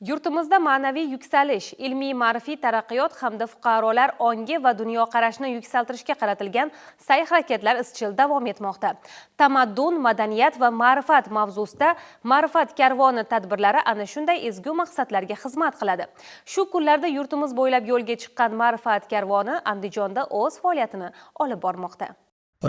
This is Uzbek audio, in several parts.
Yurtimizda ma'naviy yuksalish, ilmiy ma'rifiy taraqqiyot hamda fuqarolar ongi va dunyoqarashini yuksaltirishga qaratilgan sa'y-harakatlar izchil davom etmoqda. Tamaddun, madaniyat va ma'rifat mavzusida ma'rifat karvoni tadbirlari ana shunday ezgu maqsadlarga xizmat qiladi. Shu kunlarda yurtimiz bo'ylab yo'lga chiqqan ma'rifat karvoni Andijonda o'z faoliyatini olib bormoqda.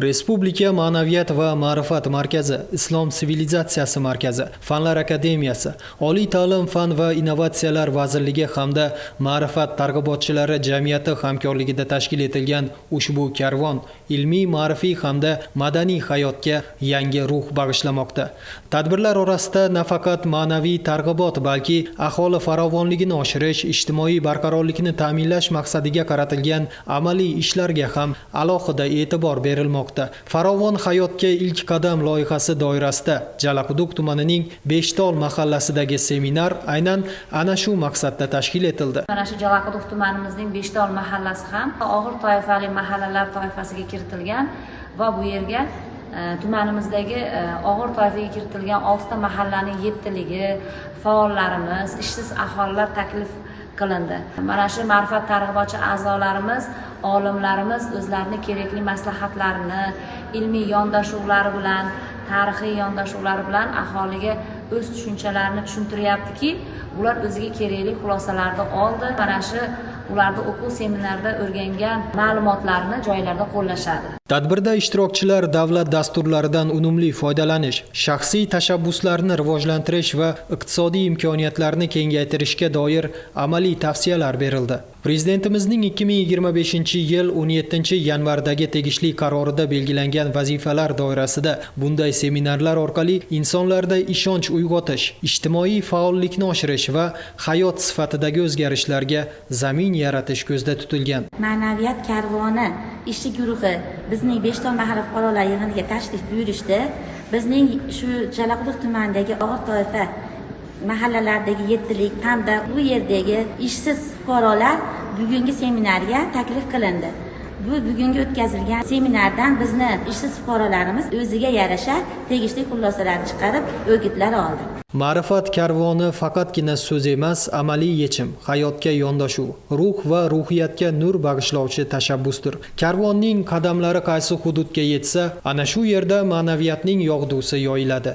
Respublika Ma'naviyat va ma'rifat markazi, Islom sivilizatsiyasi markazi, Fanlar akademiyasi, Oliy ta'lim fan va innovatsiyalar vazirligi hamda ma'rifat targ'ibotchilari jamiyati hamkorligida tashkil etilgan ushbu karvon ilmiy, ma'rifiy hamda madaniy hayotga yangi ruh bag'ishlamoqda. Tadbirlar orasida nafaqat ma'naviy targ'ibot, balki aholi farovonligini oshirish, ijtimoiy barqarorlikni ta'minlash maqsadiga qaratilgan amaliy ishlarga ham alohida e'tibor berilmoqda. Farovon hayotga ilk qadam loyihasi doirasida Jalaquduq tumanining Beshtol mahallasidagi seminar aynan ana shu maqsadda tashkil etildi. Mana shu Jalaquduq tumanimizning Beshtol mahallasi ham og'ir toifali mahallalar toifasiga kiritilgan va bu yerga tumanimizdagi og'ir toifaga kiritilgan 6 ta mahallaning 7ligi faollarimiz, ishsiz aholilar taklif qilindi. Mana shu ma'rifat targ'ibotchi a'zolarimiz, olimlarimiz o'zlarining kerakli maslahatlarini, ilmiy yondashuvlari bilan, tarixiy yondashuvlari bilan aholiga o'z tushunchalarini tushuntiryaptiki, ular o'ziga kerakli xulosalarni oldi. Mana shu ularda o'quv seminarida o'rgangan ma'lumotlarni joylarda qo'llashadi. Tadbirda ishtirokchilar davlat dasturlaridan unumli foydalanish, shaxsiy tashabbuslarni rivojlantirish va iqtisodiy imkoniyatlarni kengaytirishga doir amaliy tavsiyalar berildi. Prezidentimizning 2025-yil 17-yanvardagi tegishli qarorida belgilangan vazifalar doirasida bunday seminarlar orqali insonlarda ishonch uyg'otish, ijtimoiy faollikni oshirish va hayot sifatidagi o'zgarishlarga zamin yaratish ko'zda tutilgan. Ma'naviyat karvoni ishchi guruhi bizning Beshtol mahalla fuqarolar yig'iniga tashrif buyurishdi. Bizning shu Jalaquduq tumanidagi og'ir toifa mahallalardagi 7lik hamda bu yerdagi ishsiz fuqarolar bugungi seminarga taklif qilindi. Bu bugungi o'tkazilgan seminardan bizni ishsiz fuqarolarimiz o'ziga yarasha tegishli xulosalarni chiqarib, o'gitlar oldi. Ma'rifat karvoni faqatgina so'z emas, amaliy yechim, hayotga yondashuv, ruh va ruhiyatga nur bag'ishlovchi tashabbusdir. Karvonning qadamlari qaysi hududga yetsa, ana shu yerda ma'naviyatning yog'dusi yoyiladi.